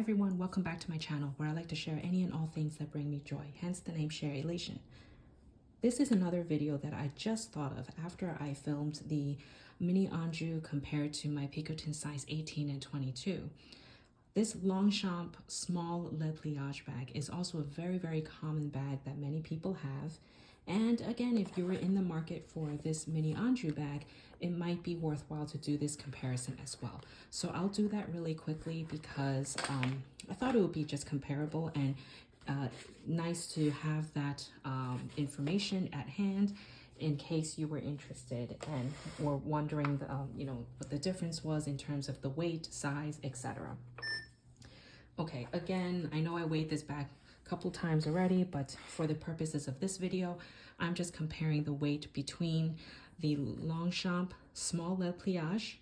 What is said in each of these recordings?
everyone, welcome back to my channel where I like to share any and all things that bring me joy, hence the name Sharelation. This is another video that I just thought of after I filmed the mini Anjou compared to my Picotin size 18 and 22. This Longchamp Small Le Pliage bag is also a very common bag that many people have. And again, if you were in the market for this mini Anjou bag, it might be worthwhile to do this comparison as well. So I'll do that really quickly because I thought it would be just comparable and nice to have that information at hand in case you were interested and were wondering what the difference was in terms of the weight, size, etc. Okay, again, I know I weighed this bag a couple times already, but for the purposes of this video, I'm just comparing the weight between the Longchamp Small Le Pliage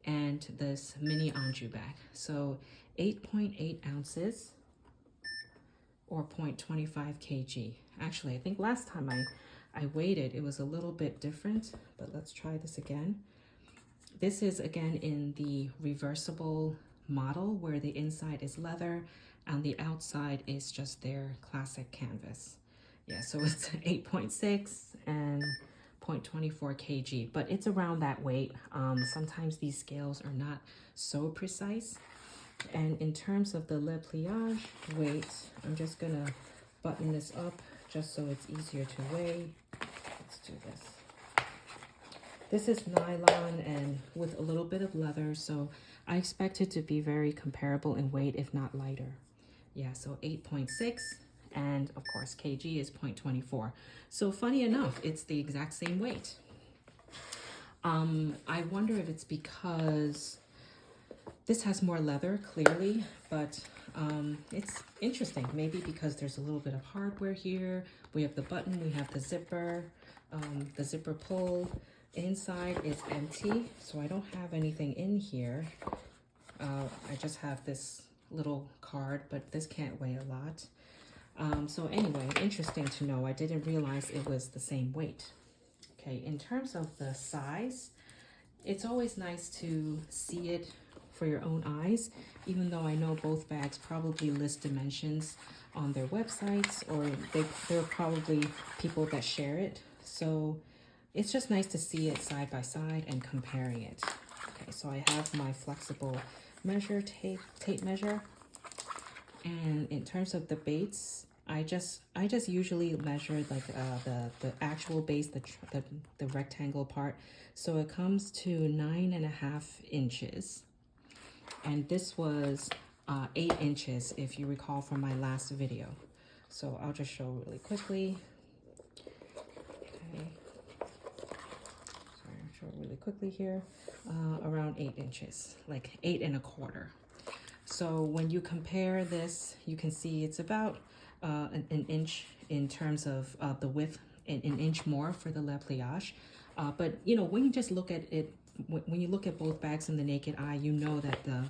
and this mini Anjou bag. So 8.8 ounces or 0.25 kg. Actually, I think last time I weighed it, it was a little bit different, but let's try this again. This is again in the reversible model where the inside is leather and the outside is just their classic canvas. Yeah, so it's 8.6 and 0.24 kg, but it's around that weight. Sometimes these scales are not so precise. And in terms of the Le Pliage weight, I'm just gonna button this up just so it's easier to weigh. Let's do this. This is nylon and with a little bit of leather, so I expect it to be very comparable in weight, if not lighter. Yeah, so 8.6, and of course kg is 0.24. So funny enough, it's the exact same weight. I wonder if it's because this has more leather, clearly, but it's interesting. Maybe because there's a little bit of hardware here. We have the button, we have the zipper pull. Inside is empty, so I don't have anything in here. I just have this little card, but this can't weigh a lot. So anyway, interesting to know. I didn't realize it was the same weight. Okay, in terms of the size, it's always nice to see it for your own eyes, even though I know both bags probably list dimensions on their websites, or there are probably people that share it. So it's just nice to see it side by side and comparing it. Okay, so I have my flexible measure tape measure, and in terms of the baits, I just usually measure like the actual base, the rectangle part. So it comes to 9.5 inches, and this was 8 inches if you recall from my last video. So I'll just show really quickly. Okay, sorry, I'll show really quickly here. Around 8 inches, like 8.25. So when you compare this, you can see it's about an inch in terms of the width, an inch more for the Le Pliage. But you know, when you just look at it, when you look at both bags in the naked eye, you know that the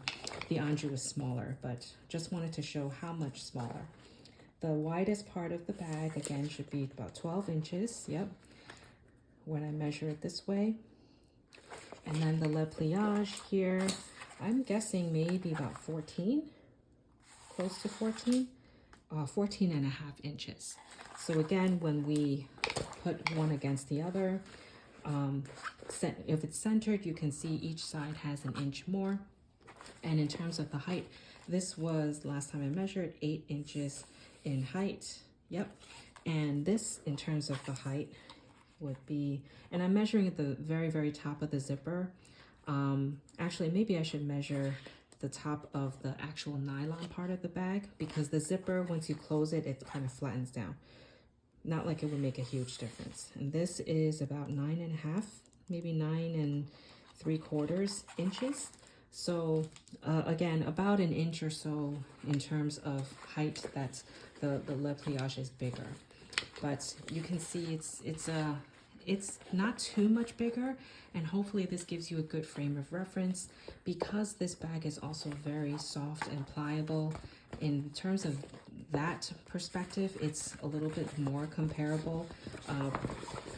Anjou is smaller, but just wanted to show how much smaller. The widest part of the bag, again, should be about 12 inches, yep, when I measure it this way. And then the Le Pliage here, I'm guessing maybe about 14, close to 14, 14.5 inches. So again, when we put one against the other, if it's centered, you can see each side has an inch more. And in terms of the height, this was, last time I measured, 8 inches in height. Yep. And this, in terms of the height, would be, and I'm measuring at the very top of the zipper. Actually, maybe I should measure the top of the actual nylon part of the bag, because the zipper, once you close it, it kind of flattens down. Not like it would make a huge difference. And this is about 9.5, maybe 9.75 inches. So again, about an inch or so in terms of height. That's the Le Pliage is bigger, but you can see it's not too much bigger, and hopefully this gives you a good frame of reference, because this bag is also very soft and pliable. In terms of that perspective, it's a little bit more comparable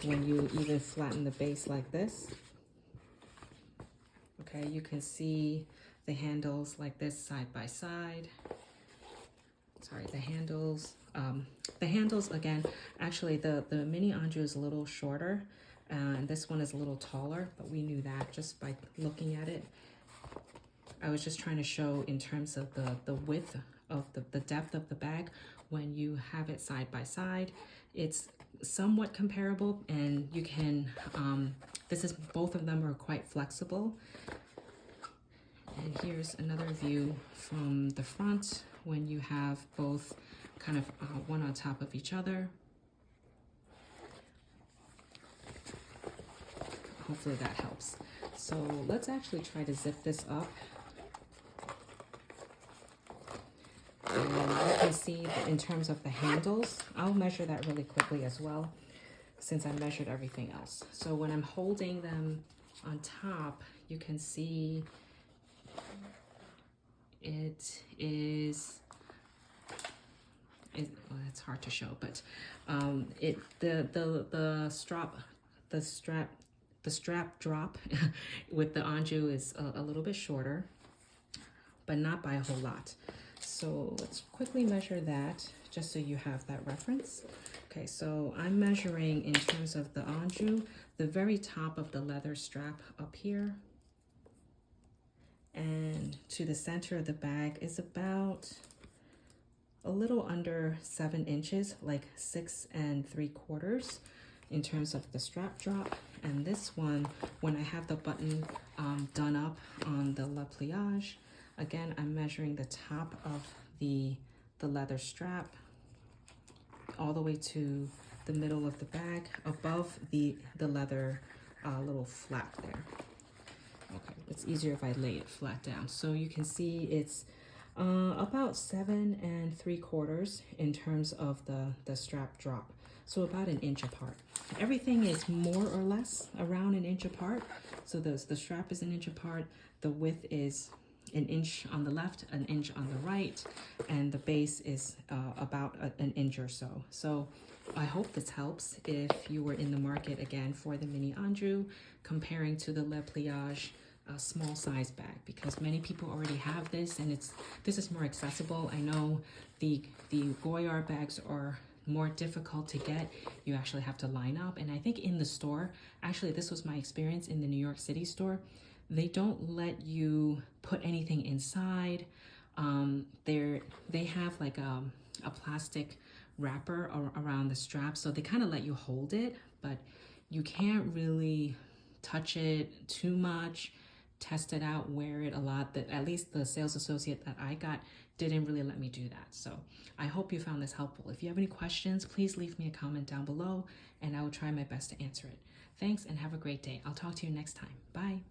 when you even flatten the base like this. Okay, you can see the handles like this side by side. sorry, the handles. The handles, again, actually the mini Anjou is a little shorter, and this one is a little taller, but we knew that just by looking at it. I was just trying to show in terms of the width of the depth of the bag. When you have it side by side, it's somewhat comparable, and you can, both of them are quite flexible. And here's another view from the front when you have both kind of one on top of each other. Hopefully that helps. So let's actually try to zip this up. And you can see that in terms of the handles, I'll measure that really quickly as well, since I measured everything else. So when I'm holding them on top, you can see it's hard to show, but the strap drop with the Anjou is a little bit shorter, but not by a whole lot. So let's quickly measure that just so you have that reference. Okay, so I'm measuring in terms of the Anjou, the very top of the leather strap up here, and to the center of the bag is about a little under 7 inches, like 6 3/4 in terms of the strap drop. And this one, when I have the button done up on the Le Pliage, again, I'm measuring the top of the leather strap all the way to the middle of the bag above the leather little flap there. Okay, it's easier if I lay it flat down. So you can see it's about 7 3/4 in terms of the strap drop. So about 1 inch apart. Everything is more or less around 1 inch apart. So the strap is 1 inch apart. The width is 1 inch on the left, 1 inch on the right, and the base is about 1 inch or so. So I hope this helps if you were in the market again for the mini Anjou, comparing to the Le Pliage small size bag, because many people already have this, and this is more accessible. I know the Goyard bags are more difficult to get. You actually have to line up, and I think in the store, actually this was my experience in the New York City store, they don't let you put anything inside. They have like a plastic wrapper around the strap, so they kind of let you hold it, but you can't really touch it too much, test it out, wear it a lot. That at least the sales associate that I got didn't really let me do that. So I hope you found this helpful. If you have any questions, please leave me a comment down below, and I will try my best to answer it. Thanks, and have a great day. I'll talk to you next time. Bye.